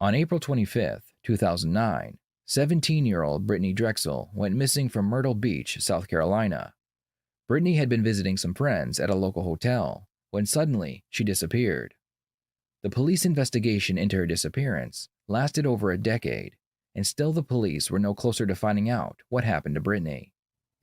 On April 25, 2009, 17-year-old Brittany Drexel went missing from Myrtle Beach, South Carolina. Brittany had been visiting some friends at a local hotel when suddenly she disappeared. The police investigation into her disappearance lasted over a decade, and still the police were no closer to finding out what happened to Brittany.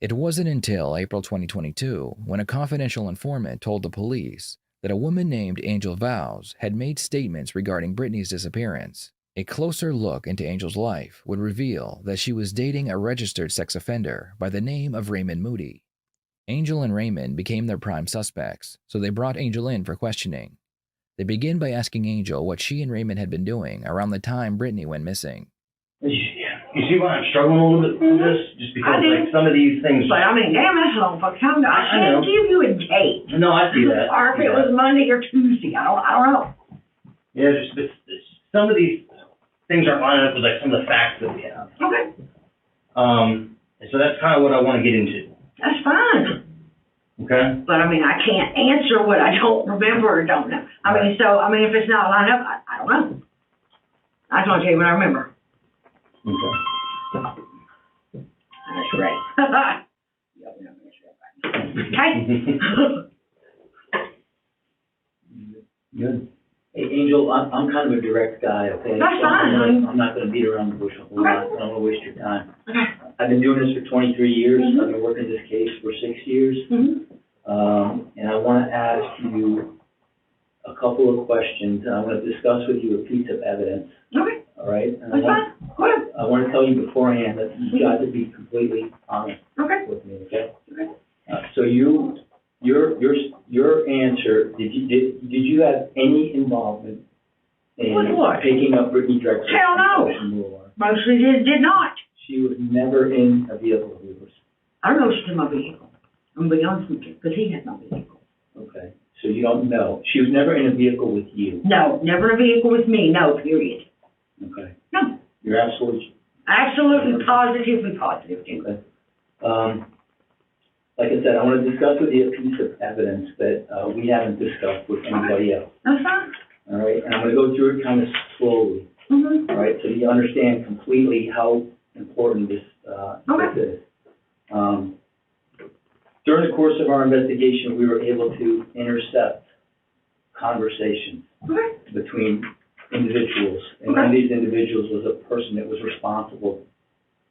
It wasn't until April 2022 when a confidential informant told the police that a woman named Angel Vows had made statements regarding Brittany's disappearance. A closer look into Angel's life would reveal that she was dating a registered sex offender by the name of Raymond Moody. Angel and Raymond became their prime suspects, so they brought Angel in for questioning. They begin by asking Angel what she and Raymond had been doing around the time Brittany went missing. You see why I'm struggling a little bit with this? Just because like some of these things. But I mean, damn, that's a long fucking time. I can't give you a date. No, I see that. Or if it was Monday or Tuesday, I don't know. Yeah, just some of these things aren't lining up with like some of the facts that we have. Okay. So that's kind of what I want to get into. That's fine. Okay. But I mean, I can't answer what I don't remember or don't know. I mean, if it's not lined up, I don't know. I just want to tell you what I remember. Okay. That's great. Okay. Good. Hey, Angel, I'm kind of a direct guy, okay? That's fine. I'm not going to beat around the bush a whole lot. I don't want to waste your time. Okay. I've been doing this for 23 years. Mm-hmm. I've been working this case for 6 years. Mm-hmm. And I want to ask you a couple of questions, and I want to discuss with you a piece of evidence. Okay. All right? And That's fine. Go ahead. I want to tell you beforehand that you've got to be completely honest Okay. with me, okay? Okay. So your answer, did you have any involvement in What? picking up Brittany Drexel? Hell no. Mostly did not. She was never in a vehicle of yours. I don't know if she's in my vehicle. I'm going to be honest with you, because he had no vehicle. Okay. So you don't know. She was never in a vehicle with you. No, never in a vehicle with me. No, period. Okay. No. You're absolutely Positively positive. okay. Like I said, I want to discuss with you a piece of evidence that we haven't discussed with anybody else. That's fine. All right, and I'm going to go through it kind of slowly. Mm-hmm. All right, so you understand completely how important this is. During the course of our investigation, we were able to intercept conversations between individuals, and one of these individuals was a person that was responsible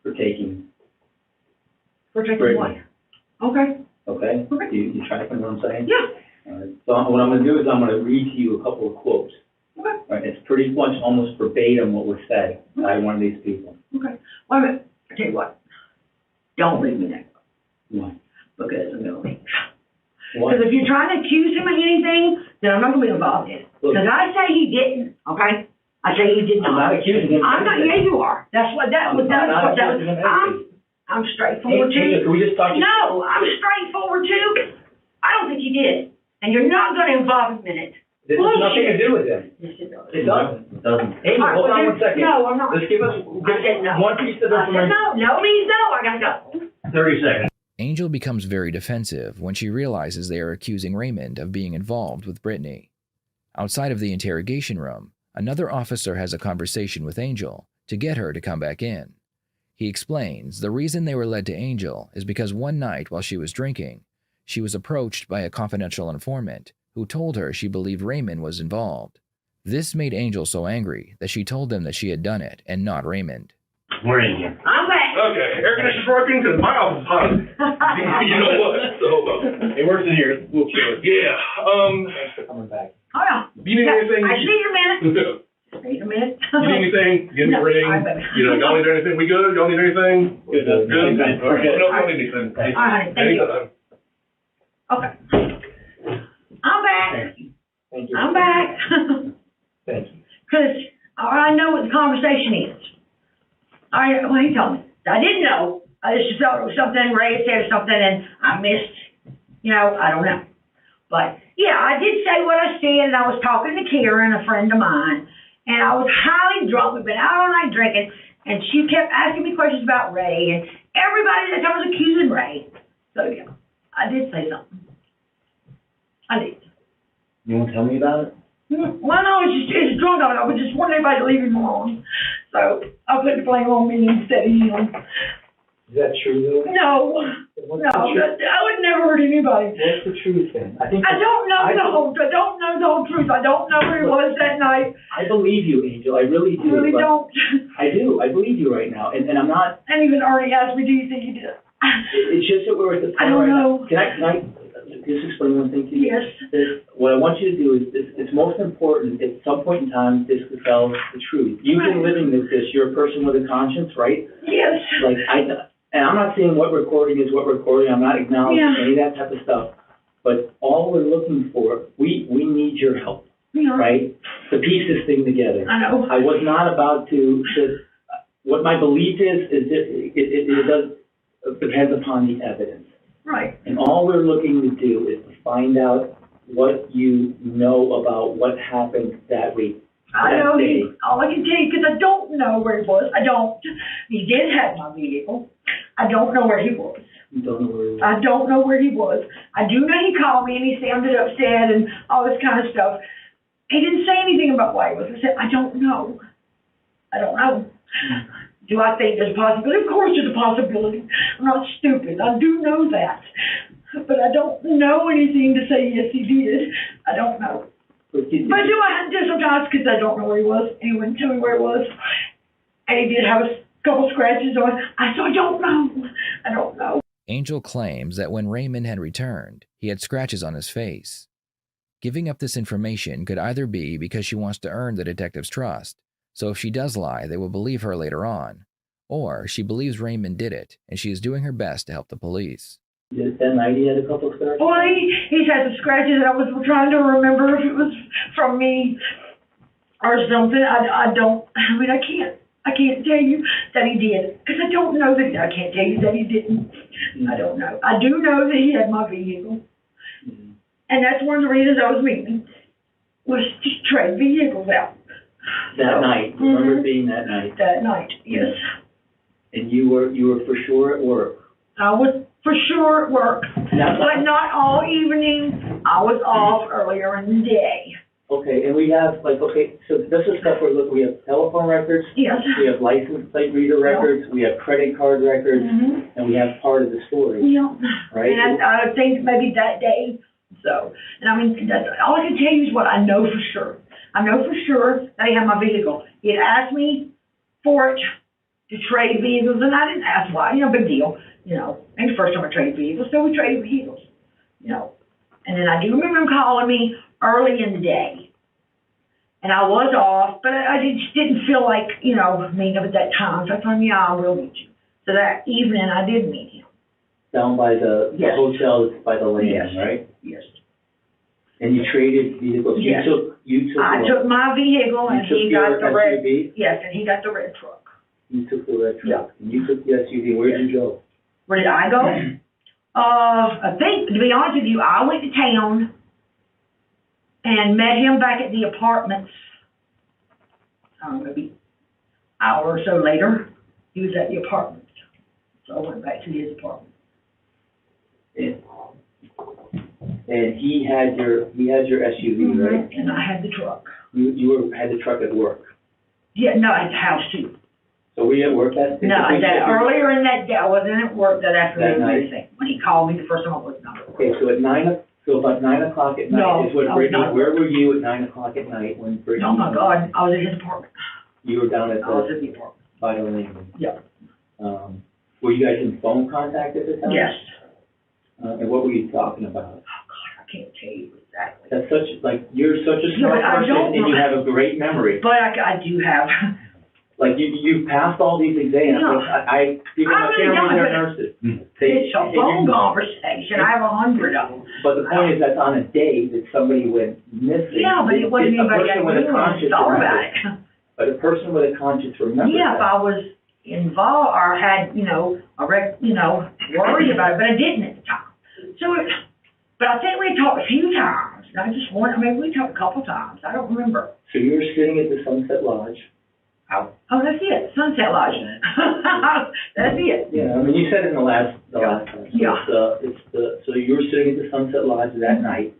for taking what? Okay. Okay? Okay. You tracking what I'm saying? Yeah. All right. So what I'm going to do is I'm going to read to you a couple of quotes. Okay. All right. It's pretty much almost verbatim what was said by one of these people. Okay. Wait a minute. I tell you what. Don't leave me there. Why? Because I'm going to leave. Why? Because if you're trying to accuse him of anything, then I'm not going to be involved in it. Because I say he didn't, okay? I say he did not. I'm not accusing him. I'm not, yeah, you are. That's what that was. I'm straightforward too. Can we just talk? No, I'm straightforward too. I don't think you did. And you're not going to involve him in it. This has nothing to do with him. Yes, it does. It doesn't. It doesn't. Hey, hold on 1 second. No, I'm not. Just give us one piece of information. No means no. I got to go. 30 seconds. Angel becomes very defensive when she realizes they are accusing Raymond of being involved with Brittany. Outside of the interrogation room, another officer has a conversation with Angel to get her to come back in. He explains the reason they were led to Angel is because one night while she was drinking, she was approached by a confidential informant who told her she believed Raymond was involved. This made Angel so angry that she told them that she had done it and not Raymond. We're in here. I'm back. Okay, air conditioner's working because my office is hot. You know what? So, It works in here. We'll chill it. yeah. Thanks for coming back. Hold on. You need anything? I just need a minute. You Wait a minute. need anything? Give me a ring. You know, y'all need anything? We good? Y'all need anything? Good. Good? Good. All right. No, don't need anything. All right, thank you. Anytime. Okay. I'm back. Thank you. I'm back. Thank you. Because I know what the conversation is. Well, he told me. I didn't know. I just thought it was something, Ray said something, and I missed, I don't know. But, yeah, I did say what I said, and I was talking to Karen, a friend of mine, and I was highly drunk. We've been out all night drinking, and she kept asking me questions about Ray, and everybody that I was accusing Ray. So, yeah, I did say something. I did. You want to tell me about it? Well, no, it's drunk on it. I was just wanting everybody to leave him alone. So I put the blame on me instead of him. Is that true though? No, What's no, the truth? I would never hurt anybody. What's the truth then? I don't know the whole truth. I don't know where he was that night. I believe you, Angel. I really do. I really but don't. I do. I believe you right now, and I'm not. And even Ernie asked me, do you think you did? It's just that we're at the point I don't right know. now. Can I just explain one thing to you? Yes. What I want you to do is, it's most important at some point in time is to tell the truth. You've been living this. You're a person with a conscience, right? Yes. And I'm not saying what recording is what recording. I'm not acknowledging any of that type of stuff. But all we're looking for, we need your help, right? To piece this thing together. I know. I was not about to what my belief is that it does depends upon the evidence. Right. And all we're looking to do is to find out what you know about what happened that week. I know all I can tell you, because I don't know where he was. I don't. He did have my vehicle. I don't know where he was. You don't know where he was. I don't know where he was. I do know he called me and he sounded upset and all this kind of stuff. He didn't say anything about why he was. I said, I don't know. I don't know. Do I think there's a possibility? Of course there's a possibility. I'm not stupid. I do know that. But I don't know anything to say, yes, he did. I don't know. But do I have to sometimes, because I don't know where he was, and he wouldn't tell me where he was. And he did have a couple scratches on. I don't know. I don't know. Angel claims that when Raymond had returned, he had scratches on his face. Giving up this information could either be because she wants to earn the detective's trust, so if she does lie, they will believe her later on, or she believes Raymond did it, and she is doing her best to help the police. That night he had a couple of scratches? Well, he's had some scratches, and I was trying to remember if it was from me or something. I can't tell you that he did, because I don't know that. I can't tell you that he didn't. I don't know. I do know that he had my vehicle, and that's one of the reasons I was meeting, was to trade vehicles out. That night, remember being that night? That night, yes. And you were for sure at work? I was for sure at work, but not all evening. I was off earlier in the day. Okay, and we have, so this is stuff we're looking, we have telephone records. Yes. We have license plate reader records, we have credit card records, and we have part of the story. Yeah. Right? And I think maybe that day, so, and I mean, all I can tell you is what I know for sure. I know for sure that he had my vehicle. He had asked me for it to trade vehicles, and I didn't ask why, big deal, Ain't the first time I traded vehicles, so we traded vehicles, And then I do remember him calling me early in the day, and I was off, but I just didn't feel like, meeting him at that time, so I told him, yeah, I will meet you. So that evening, I did meet him. Down by the hotel that's by the lane, Yes. right? Yes. And you traded vehicles. Yes. I took my vehicle, and he got the red. SUV? Yes, and he got the red truck. You took the red truck. Yeah. And you took the SUV. Where did you go? Where did I go? I think, to be honest with you, I went to town and met him back at the apartments. I don't know, maybe an hour or so later. He was at the apartment, so I went back to his apartment. And he had your SUV, right? And I had the truck. You had the truck at work. Yeah, no, at the house too. So were you at work that day? No, earlier in that day, I wasn't at work that afternoon. That night? When he called me the first time, I was not at work. Okay, so about 9 o'clock at night is when Brittany. Where were you at 9 o'clock at night when Brittany? Oh my God, I was at his apartment. You were down at I was at the apartment. by the lane. Yeah. Were you guys in phone contact at the time? Yes. And what were you talking about? Oh God, I can't tell you exactly. That's you're such a smart person, and you have a great memory. But I do have. You passed all these exams. Yeah. Even my really family, don't, they're nurses. It's a phone conversation. I have 100 of them. But the point is, that's on a day that somebody went missing. Yeah, but it wasn't anybody I knew and thought about it. But a person with a conscience remembers Yeah, if that. I was involved or had, worried about it, but I didn't at the time. So, but I think we talked a few times, not just one. I mean, we talked a couple times. I don't remember. So you were sitting at the Sunset Lodge. Oh, that's it. Sunset Lodge. That's it. Yeah, I mean, you said it in the last time. So Yeah. so you were sitting at the Sunset Lodge that night.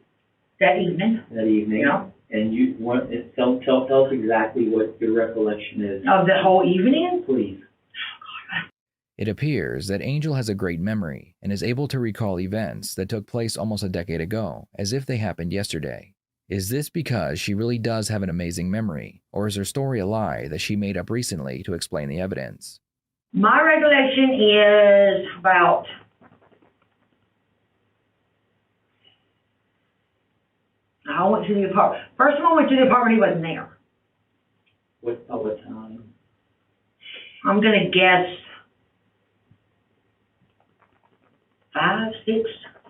That evening. That evening. Yeah. And you want, tell us exactly what your recollection is, Of the whole evening? please. It appears that Angel has a great memory and is able to recall events that took place almost a decade ago as if they happened yesterday. Is this because she really does have an amazing memory, or is her story a lie that she made up recently to explain the evidence? My recollection is about I went to the apartment. First of all, I went to the apartment, he wasn't there. What time? I'm gonna guess 5, 6,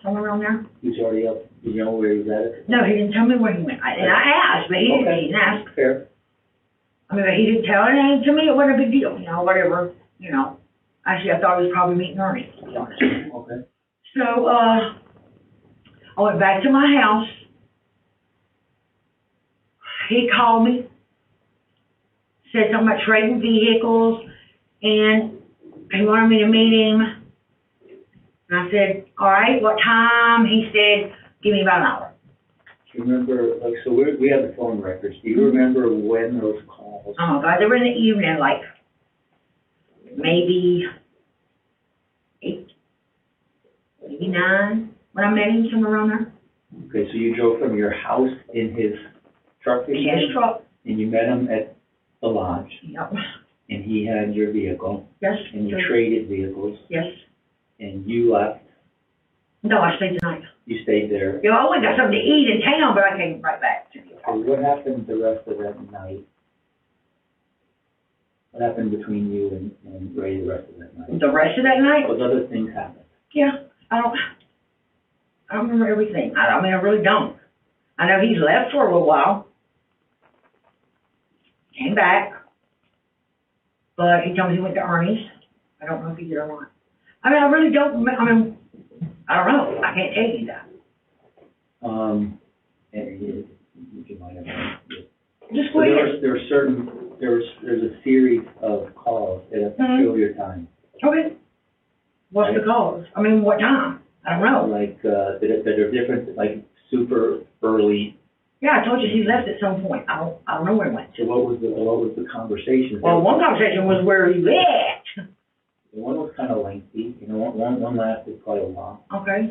somewhere around there. He's already up, you know where he's at? No, he didn't tell me where he went. And I asked, but he didn't ask. Fair. I mean, he didn't tell anything to me. It wasn't a big deal, whatever, Actually, I thought he was probably meeting Ernie, to be honest. Okay. So, I went back to my house. He called me, said something about trading vehicles, and he wanted me to meet him. And I said, all right, what time? He said, give me about an hour. Do you remember, so we have the phone records. Do you remember when those calls? Oh my God, they were in the evening, like maybe 8, maybe 9, when I met him, somewhere around there. Okay, so you drove from your house in his truck? His truck. And you met him at the lodge, Yep. and he had your vehicle, Yes. and you traded vehicles, Yes. and you left. No, I stayed tonight. You stayed there. I went and got something to eat in town, but I came right back to the So apartment. what happened the rest of that night? What happened between you and Ray the rest of that night? The rest of that night? What other things happened? Yeah, I don't remember everything. I mean, I really don't. I know he left for a little while. Came back. But he told me he went to Ernie's. I don't know if he did or not. I mean, I really don't remember. I mean, I don't know. I can't tell you that. And you might have known. Just So go ahead. there's a series of calls at a peculiar time. Okay. What's the cause? I mean, what time? I don't know. Like, that are different, like super early. Yeah, I told you he left at some point. I don't know where he went. So what was the conversation? Well, one conversation was where he went. One was kind of lengthy, one lasted quite a while. Okay.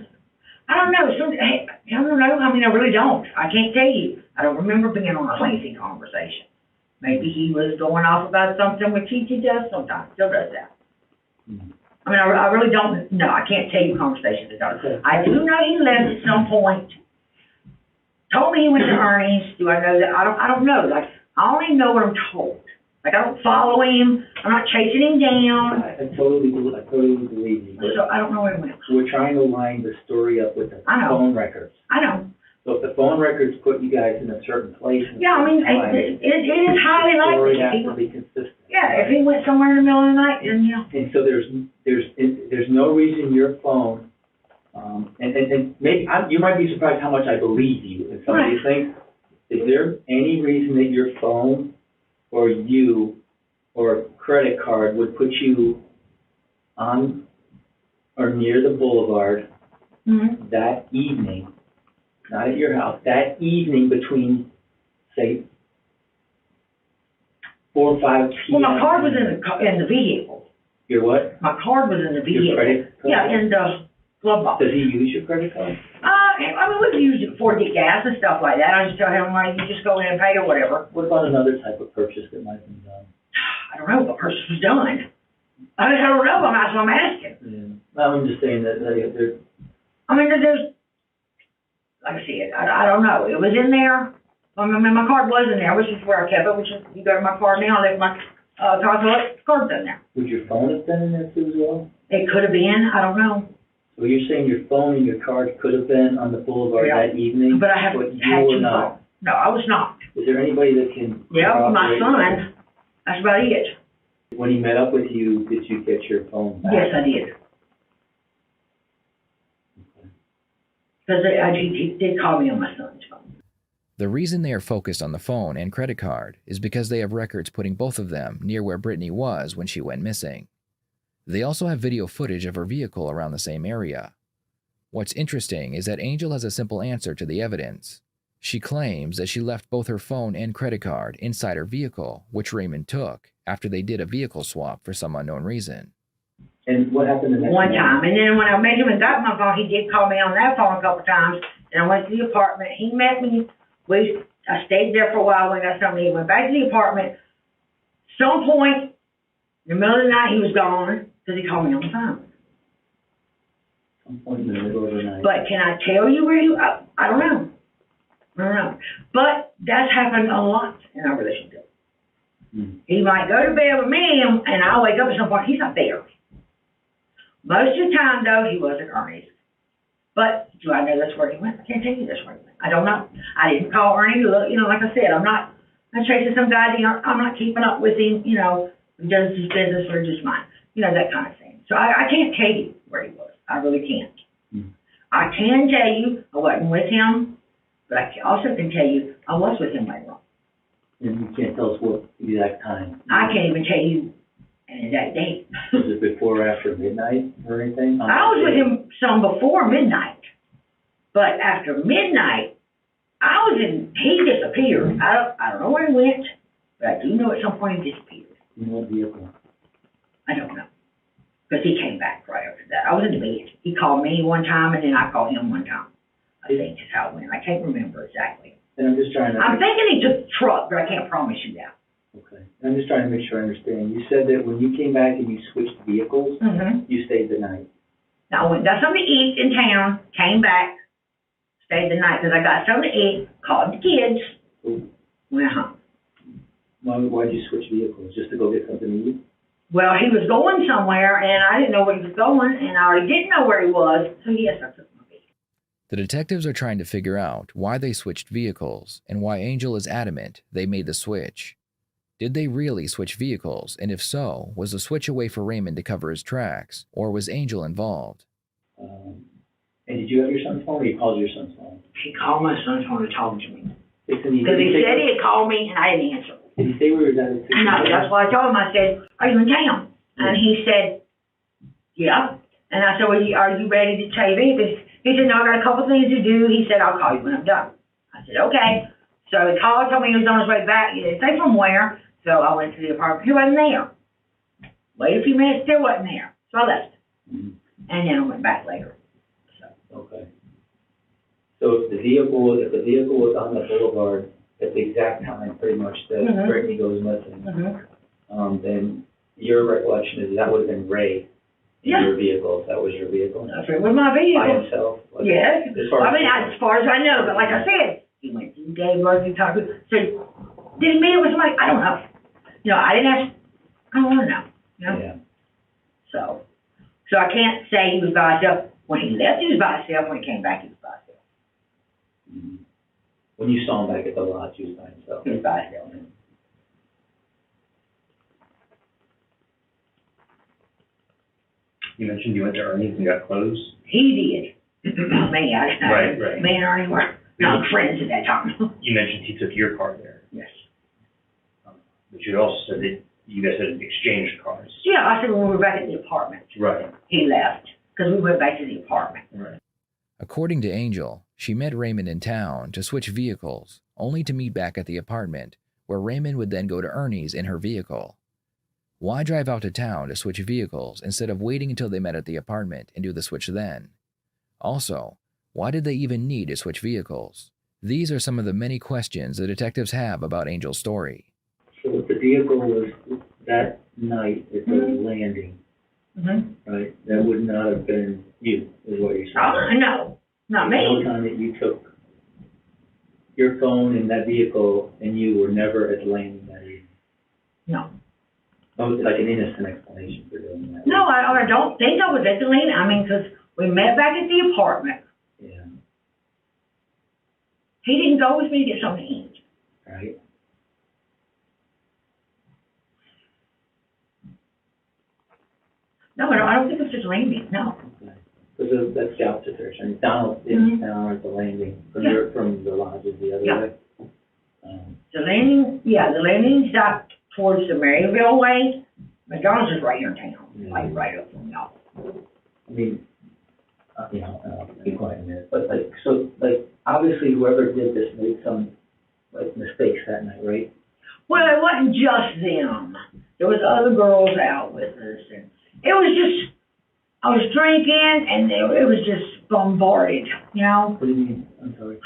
I don't know. I don't know. I mean, I really don't. I can't tell you. I don't remember being on a lengthy conversation. Maybe he was going off about something, which he does sometimes. Still does that. Hmm. I mean, I really don't know. I can't tell you conversations about it. I do know he left at some point. Told me he went to Ernie's. Do I know that? I don't know. Like, I only know what I'm told. Like, I don't follow him. I'm not chasing him down. I totally believe you. So I don't know where he went. We're trying to line the story up with the I know. phone records. I know. So if the phone records put you guys in a certain place. and Yeah, I mean, time, it is highly the story likely. has to be consistent. Yeah, if he went somewhere in the middle of the night, then And so there's no reason your phone, and maybe, you might be surprised how much I believe you in some of these things. Is there any reason that your phone or you or a credit card would put you on or near the boulevard that evening, not at your house, that evening between, say, 4 or 5 p.m.? well, my card was in the vehicle. Your what? My card was in the vehicle. Your credit card? Yeah, in the glove box. Does he use your credit card? I mean, we've used it for to get gas and stuff like that. I just tell him, like, you just go in and pay or whatever. What about another type of purchase that might have been done? I don't know what purchase was done. I mean, I don't know. That's what I'm asking. Yeah. Well, I'm just saying that they're. I mean, there's, like I said, I don't know. It was in there. I mean, my card was in there, which is where I kept it, which is, you go to my card now, I left my card's in there. Would your phone have been in there too as well? It could have been. I don't know. So you're saying your phone and your card could have been on the boulevard Yeah. that evening? But I haven't you had were to. not? No, I was not. Is there anybody that can? Yeah, my corroborate son. That's about it. that? When he met up with you, did you get your phone back? Yes, I did. Because he did call me on my son's phone. The reason they are focused on the phone and credit card is because they have records putting both of them near where Brittany was when she went missing. They also have video footage of her vehicle around the same area. What's interesting is that Angel has a simple answer to the evidence. She claims that she left both her phone and credit card inside her vehicle, which Raymond took after they did a vehicle swap for some unknown reason. And what happened the next One morning? time, and then when Benjamin got my phone, he did call me on that phone a couple times, and I went to the apartment. He met me. I stayed there for a while when I got something. He went back to the apartment. Some point in the middle of the night, he was gone because he called me on the phone. Some point in the middle of the night. But can I tell you where I don't know. I don't know. But that's happened a lot in our relationship. He might go to bed with me, and I'll wake up at some point. He's not there. Most of the time, though, he was at Ernie's. But do I know that's where he went? I can't tell you that's where he went. I don't know. I didn't call Ernie to look. Like I said, I'm chasing some guy. I'm not keeping up with him. He does his business or just mine. That kind of thing. So I can't tell you where he was. I really can't. I can tell you I wasn't with him, but I also can tell you I was with him later on. And you can't tell us what exact time? I can't even tell you an exact date. Was it before or after midnight or anything? I was with him some before midnight, but after midnight, he disappeared. I don't know where he went, but I do know at some point he disappeared. In what vehicle? I don't know, because he came back right after that. I was in the bed. He called me one time, and then I called him one time. I think that's how it went. I can't remember exactly. And I'm just trying to... I'm thinking he took the truck, but I can't promise you that. Okay. I'm just trying to make sure I understand. You said that when you came back and you switched vehicles, you stayed the night. Now, I went and got something to eat in town, came back, stayed the night because I got something to eat, called the kids, went home. Why'd you switch vehicles? Just to go get something to eat? Well, he was going somewhere, and I didn't know where he was going, and I already didn't know where he was, so yes, I took my vehicle. The detectives are trying to figure out why they switched vehicles and why Angel is adamant they made the switch. Did they really switch vehicles, and if so, was the switch a way for Raymond to cover his tracks, or was Angel involved? And did you have your son's phone, or you called your son's phone? He called my son's phone and talked to me. Because Because he said he had called me, and I didn't answer. Did he say where he was at? No, that's why I told him. I said, "Are you in town?" And he said, "Yeah." And I said, "Well, are you ready to tell you this?" He said, "No, I got a couple things to do." He said, "I'll call you when I'm done." I said, "Okay." So he called, told me he was on his way back. He didn't say from where. So I went to the apartment. He wasn't there. Waited a few minutes, still wasn't there. So I left. And then I went back later. Okay. So if the vehicle was on the boulevard at the exact time, pretty much, that Brittany goes missing, then your recollection is that would have been Ray in your vehicle, if that was your vehicle? If it was my By vehicle. himself? Like, Yes. As far As far as I know, but like I said, he went to Dave Murphy, talked to, so did he meet it with somebody? I don't know. I didn't ask, I don't want to know, Yeah. So I can't say he was by himself. When he left, he was by himself. When he came back, he was by himself. When you saw him back at the lodge, he was by himself? He was by himself. You mentioned you went to Ernie's and got clothes? He did. Not me. Right. Me and Ernie were not friends at that time. You mentioned he took your car there, Yes. but you also said that you guys had exchanged cars. Yeah, I said when we were back at the apartment, Right. he left because we went back to the apartment. Right. According to Angel, she met Raymond in town to switch vehicles, only to meet back at the apartment, where Raymond would then go to Ernie's in her vehicle. Why drive out to town to switch vehicles instead of waiting until they met at the apartment and do the switch then? Also, why did they even need to switch vehicles? These are some of the many questions the detectives have about Angel's story. So if the vehicle was that night at the landing, right, that would not have been you, is what you're saying? Oh, no, not me. The time that you took your phone in that vehicle and you were never at the landing that evening? No. Oh, it's like an innocent explanation for doing that. No, I don't think I was at the landing. I mean, because we met back at the apartment. Yeah, He didn't go with me to get something to eat. right. No, I don't think it was just landing, no. Because that's the opposite direction. Donald in town at the landing, from the lodge is the other way. The landing stopped towards the Maryville way. McDonald's is right here in town, like right up from y'all. I mean, be quiet in a minute, but obviously whoever did this made some, mistakes that night, right? Well, it wasn't just them. There was other girls out with us, and it was just, I was drinking, and it was just bombarded, you know? What do you mean? I'm sorry.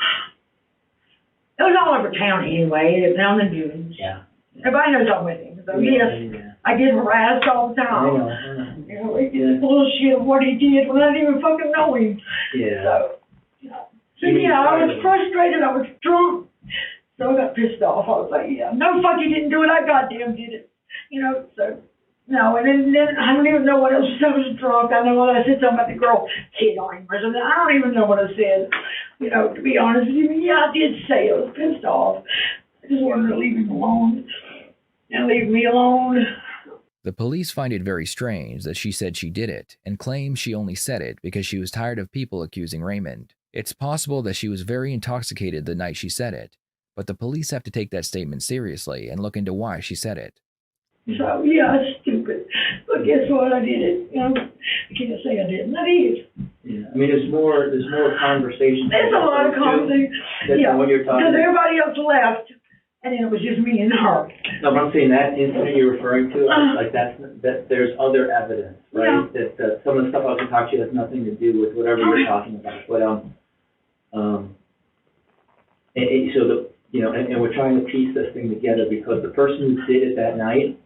It was all over town anyway, down the dunes. Yeah. Everybody knows I'm with him, so yes, I get harassed all the I know. time. You know, he did bullshit of what he did when I didn't even fucking know him. Yeah. So, you know. So yeah, I was frustrated, I was drunk, so I got pissed off. I was like, yeah, no fuck, you didn't do it, I goddamn did it. You know, so, no, and then I don't even know what else, I was drunk. I know what I said something about the girl hit on him or something. I don't even know what I said. You know, to be honest with you, yeah, I did say I was pissed off. I just wanted to leave him alone and leave me alone. The police find it very strange that she said she did it and claim she only said it because she was tired of people accusing Raymond. It's possible that she was very intoxicated the night she said it, but the police have to take that statement seriously and look into why she said it. So, yeah, it's stupid. But guess what? I did it. You know, I can't say I didn't. I did. Yeah. I mean, there's more conversation. There's a lot of conversation. Yeah. What you're talking because about. Everybody else left, and then it was just me and her. No, but I'm saying that incident you're referring to, that there's other evidence, right? Yeah. That some of the stuff I was going to talk to you has nothing to do with whatever you're talking about. But and we're trying to piece this thing together because the person who did it that night,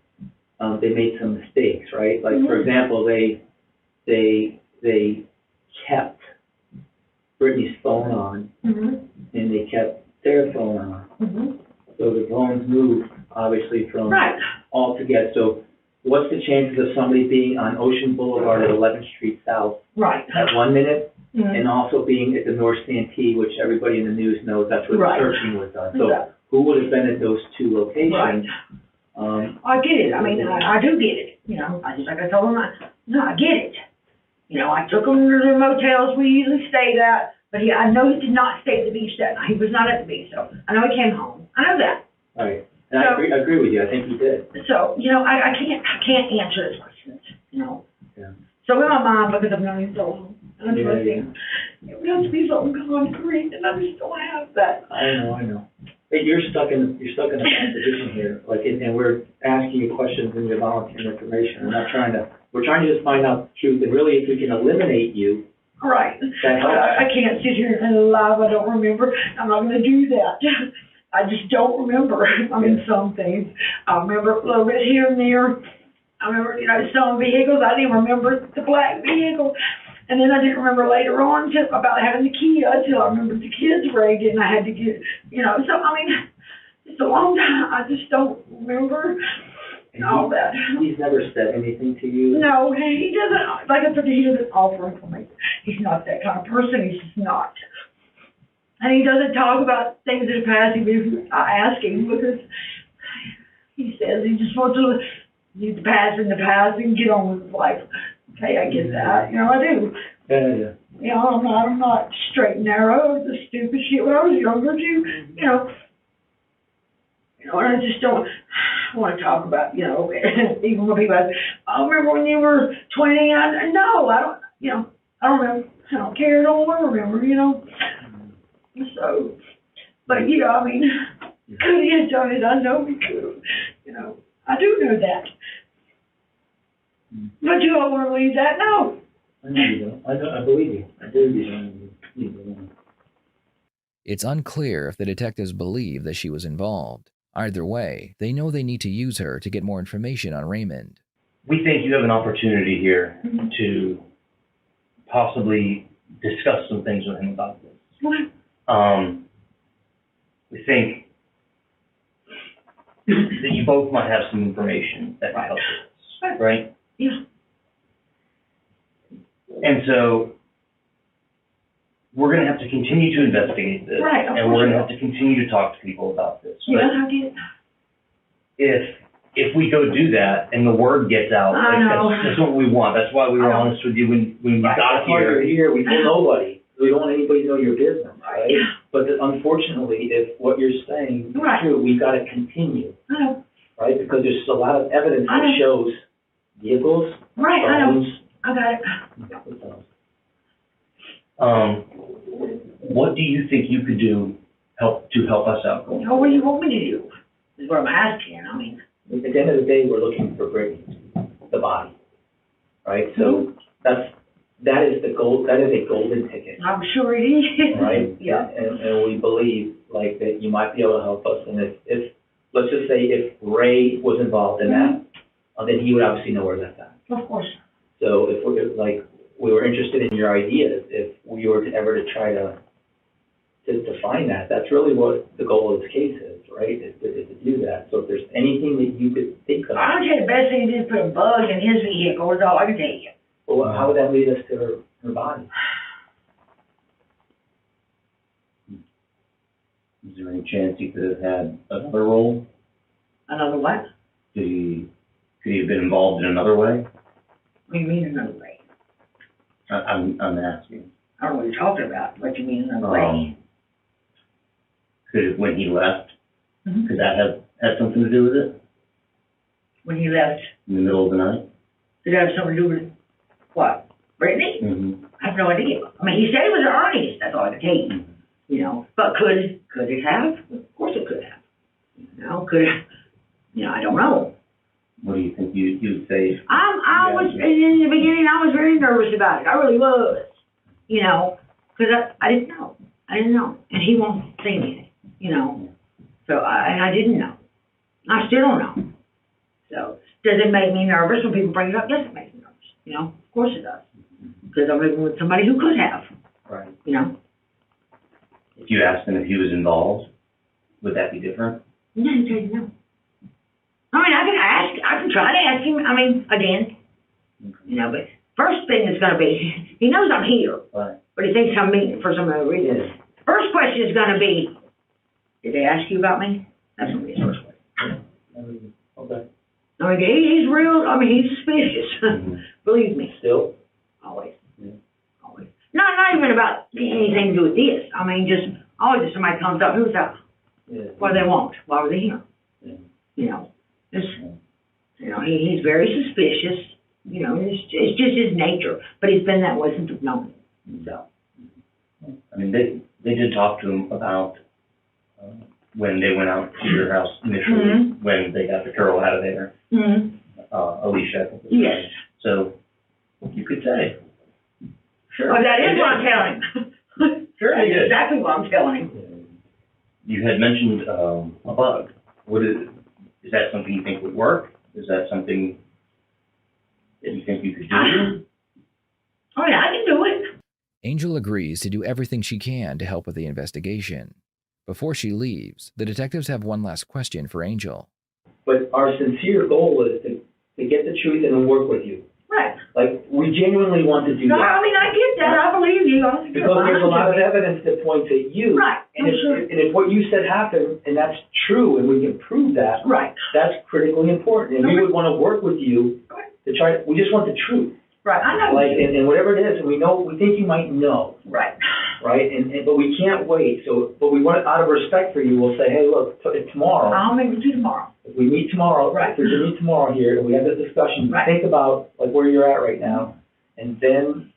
they made some mistakes, right? Like for example, they kept Brittany's phone on, and they kept their phone on. So the phones moved, obviously, from all together. So what's the chances of somebody being on Ocean Boulevard at 11th Street South at 1 minute, and also being at the North Santee, which everybody in the news knows that's where the searching was done. So who would have been at those two locations? I get it. I mean, I do get it. You know, I told him, I get it. You know, I took him to the motels we usually stayed at, but I know he did not stay at the beach that night. He was not at the beach, so I know he came home. I know that. Right. And I agree with you. I think he did. So, you know, I can't answer his questions, you know. Yeah. So in my mind, because I've known him so long, and I'm trusting, it would have to be something concrete, and I just don't have that. I know. Hey, you're stuck in a bad position here, and we're asking you questions and you're volunteering information. We're trying to just find out the truth, and really if we can eliminate you. Right. That helps. I can't sit here and lie. I don't remember. I'm not going to do that. I just don't remember. I mean, some things. I remember a little bit here and there. I remember, you know, some vehicles. I didn't remember the black vehicle. And then I didn't remember later on about having the key until I remembered the kids raided and I had to get, you know. So, I mean, it's a long time. I just don't remember all that. He's never said anything to you? No, he doesn't. Like I said, he doesn't offer information. He's not that kind of person. He's just not. And he doesn't talk about things that are past even if I ask him, because he says he just wants to leave the past in the past and get on with his life. Okay, I get that. You know, I do. Yeah. You know, I'm not straight and narrow. The stupid shit when I was younger too. You know, and I just don't want to talk about, you know, even when people ask, I remember when you were 20. No, I don't. You know, I don't remember. I don't care. I don't want to remember. You know. So, but you know, I mean, could he have done it? I know he could have. You know, I do know that. But you don't want to believe that? No. I know you don't. I believe you. I believe you don't. It's unclear if the detectives believe that she was involved. Either way, they know they need to use her to get more information on Raymond. We think you have an opportunity here to possibly discuss some things with him about this. We think that you both might have some information that might help us, right? Yeah. And so we're going to have to continue to investigate this, and we're going to have to continue to talk to people about this. Yeah, I get it. If we go do that and the word gets out, that's what we want. That's why we were honest with you when you got here. We told nobody. We don't want anybody to know your business, right? But unfortunately, if what you're saying is true, we've got to continue, right? Because there's a lot of evidence that shows vehicles, phones. I got it. What do you think you could do to help us out? Oh, what do you want me to do? Is what I'm asking. I mean, At the end of the day, we're looking for Brittany, the body, right? So that is the gold. That is a golden ticket, I'm sure it is. right? Yeah. And we believe like that you might be able to help us. And if let's just say if Ray was involved in that, then he would obviously know where that's at. Of course. So if we were interested in your ideas, if we were to ever to try to find that, that's really what the goal of this case is, right? Is to do that. So if there's anything that you could think of, I would say the best thing to do is put a bug in his vehicle. Is all I can tell you. well, how would that lead us to her body? Is there any chance he could have had another role? Another what? Could he have been involved in another way? What do you mean another way? I'm asking. I don't know what you're talking about. What you mean another way? When he left, Mhm. could that have had something to do with it? When he left, In the middle of the night? did that have something to do with what? Brittany? Mm-hmm. I have no idea. I mean, he said it was Ernie's. That's all I can tell you. You know, but could it have? Of course it could have. You know, could it? You know, I don't know. What do you think you'd say? I was in the beginning. I was very nervous about it. I really was. You know, because I didn't know. I didn't know, and he won't say anything. You know, so I didn't know. I still don't know. So does it make me nervous when people bring it up? Yes, it makes me nervous. You know, of course it does. Because I'm living with somebody who could have. Right. You know. If you asked him if he was involved, would that be different? No, he said no. I mean, I can try to ask him, I mean, again, you know, but first thing is gonna be, he knows I'm here, Right. but he thinks I'm meeting for some other reason. First question is gonna be, did they ask you about me? That's gonna be the first question. Okay. I mean, he's real, I mean, he's suspicious, Mm-hmm. believe me, Still? always, Yeah. always. Not even about anything to do with this, I mean, just, always if somebody comes up, who's that? Yeah. What do they want? Why were they here? Yeah. You know, just, you know, he's very suspicious. You know, it's just his nature. But he's been that way since we've known him. So. I mean, they did talk to him about when they went out to your house initially, when they got the girl out of there. Mm-hmm. Alicia, I think. Yes. So you could say. Sure. Oh, that is what I'm telling him. Sure, That's he did. exactly what I'm telling him. You had mentioned a bug. Is that something you think would work? Is that something that you think you could do? Oh, yeah, I can do it. Angel agrees to do everything she can to help with the investigation. Before she leaves, the detectives have one last question for Angel. But our sincere goal is to get the truth and to work with you. Right. Like, we genuinely want to do No, that. I mean, I get that. I believe you. Because there's a lot of evidence that points at you. Right. And if what you said happened, and that's true, and we can prove that, Right. that's critically important. And we would want to work with you to try, we just want the truth. Right. I know. Like, and whatever it is, and we think you might know. Right. Right? But we can't wait. So, but we want, out of respect for you, we'll say, hey, look, tomorrow. I'll meet with you tomorrow. If we meet tomorrow, Right. if we can meet tomorrow here, and we have this discussion, Right. think about like where you're at right now, and then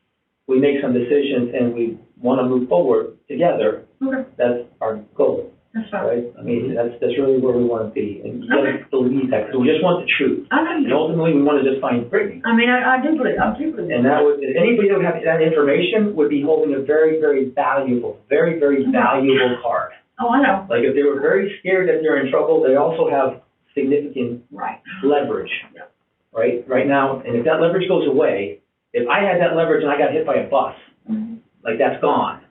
we make some decisions and we want to move forward together. Okay. That's our goal, That's fine. right? I mean, that's really where we want to be, and you gotta believe that, because we just want the truth. I know And you. ultimately, we want to just find Brittany. I mean, I do believe. I do believe. And that would, if anybody that would have that information would be holding a very, very valuable, very, very valuable card. Oh, I know. Like if they were very scared that they're in trouble, they also have significant Right. leverage. Yeah. Right now, and if that leverage goes away, if I had that leverage and I got hit by a bus, like that's gone.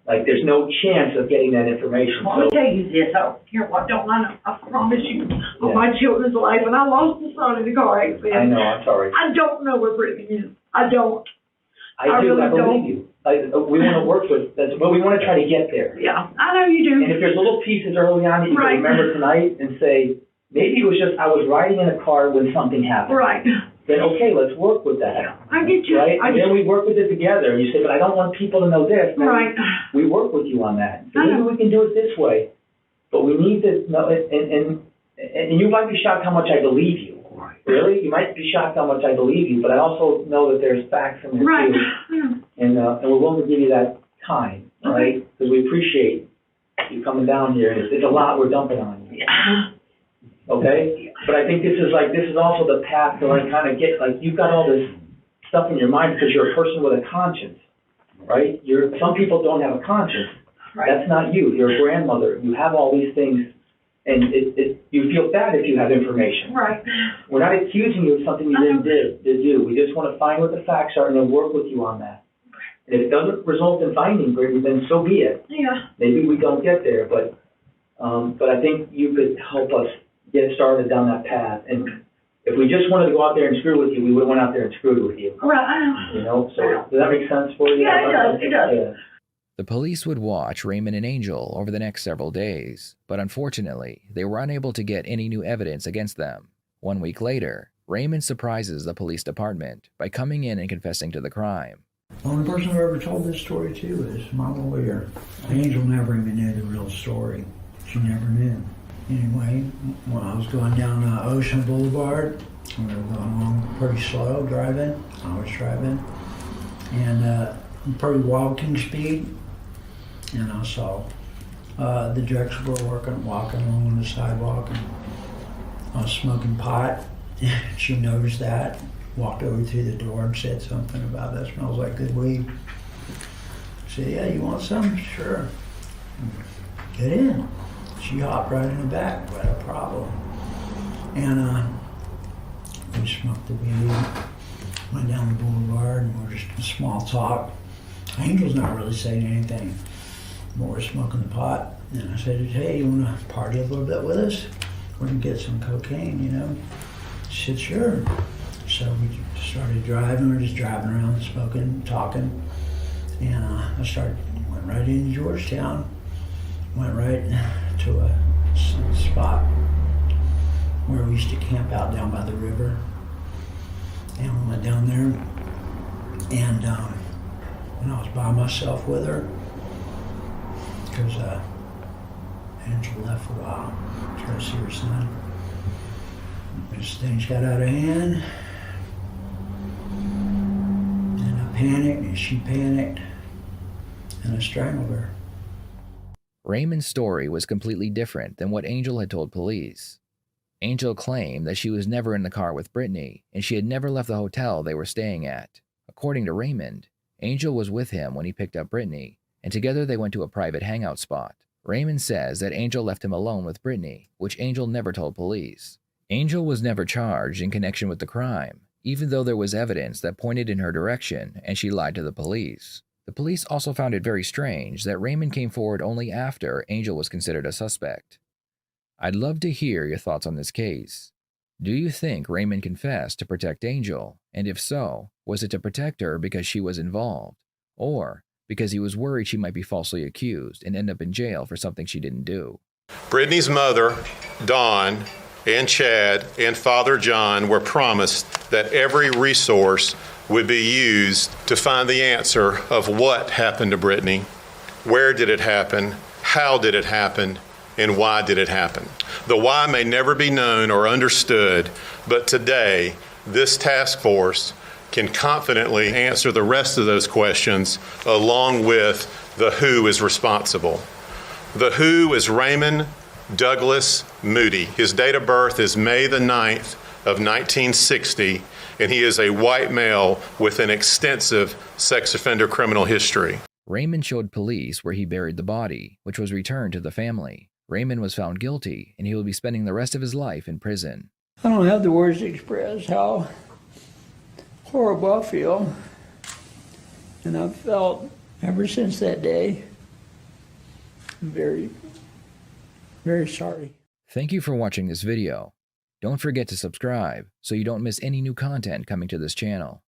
Like there's no chance of getting that information. Well, let me tell you this, I don't care what, don't I know, I promise you, on Yeah. my children's life, and I lost a son in a car accident. I know, I'm sorry. I don't know where Brittany is. I don't. I I really believe don't. you. We want to work with, but we want to try to get there. Yeah, I know you And do. if there's little pieces early on that you Right. can remember tonight and say, maybe it was just I was riding in a car when something happened. Right. Then, okay, let's work with that. I get you. Right? I And get then we work with it together. And you say, but I don't want people to know this. Then Right. we work with you on that. So I know. maybe we can do it this way. But we need to know it. And you might be shocked how much I believe you. Really? story. You might be shocked how much I believe you, but I also know that there's facts in there Right. too. And we're willing to give you that time, right? Because we appreciate you coming down here. It's a lot we're dumping on you. Yeah. Okay? But I think this is also the path to like kind of get, like, you've got all this stuff in your mind because you're a person with a conscience, right? Some people don't have a conscience. Right. That's not you. You're a grandmother. You have all these things, and you feel bad if you have information. Right. We're not accusing you of something you didn't do. We just want to find what the facts are and then work with you on that. And if it doesn't result in finding Brittany, then so be it. Yeah. Maybe we don't get there, but I think you could help us get started down that path. And if we just wanted to go out there and screw with you, we would have went out there and screwed with you. Right, I know. You know, so does that make sense for you? Yeah, it does. Yeah. The police would watch Raymond and Angel over the next several days, but unfortunately, they were unable to get any new evidence against them. 1 week later, Raymond surprises the police department by coming in and confessing to the crime. The only person who ever told this story to is my lawyer. Angel never even knew the real story. She never knew. Anyway, when I was going down Ocean Boulevard, we were going along pretty slow driving. I was driving, and pretty walking speed. And I saw the Drexel were walking along the sidewalk, and I was smoking pot. She noticed that, walked over to the door and said something about that smells like good weed. I said, yeah, you want some? Sure. Get in. She hopped right in the back without a problem. And we smoked the weed, went down the boulevard, and we're just in small talk. Angel's not really saying anything. But we're smoking the pot. And I said, hey, you want to party a little bit with us? We're going to get some cocaine, you know? She said, sure. So we started driving. We were just driving around, smoking, talking. And went right into Georgetown. Went right to a spot where we used to camp out down by the river. And we went down there. And I was by myself with her, because Angela left for a while to go see her son. As things got out of hand, and I panicked, and she panicked, and I strangled her. Raymond's story was completely different than what Angel had told police. Angel claimed that she was never in the car with Brittany, and she had never left the hotel they were staying at. According to Raymond, Angel was with him when he picked up Brittany, and together they went to a private hangout spot. Raymond says that Angel left him alone with Brittany, which Angel never told police. Angel was never charged in connection with the crime, even though there was evidence that pointed in her direction and she lied to the police. The police also found it very strange that Raymond came forward only after Angel was considered a suspect. I'd love to hear your thoughts on this case. Do you think Raymond confessed to protect Angel? And if so, was it to protect her because she was involved? Or because he was worried she might be falsely accused and end up in jail for something she didn't do? Brittany's mother, Dawn, and Chad, and Father John were promised that every resource would be used to find the answer of what happened to Brittany, where did it happen, how did it happen, and why did it happen. The why may never be known or understood, but today, this task force can confidently answer the rest of those questions along with the who is responsible. The who is Raymond Douglas Moody. His date of birth is May the 9th of 1960, and he is a white male with an extensive sex offender criminal history. Raymond showed police where he buried the body, which was returned to the family. Raymond was found guilty, and he will be spending the rest of his life in prison. I don't have the words to express how horrible I feel. And I've felt ever since that day very, very sorry. Thank you for watching this video. Don't forget to subscribe so you don't miss any new content coming to this channel.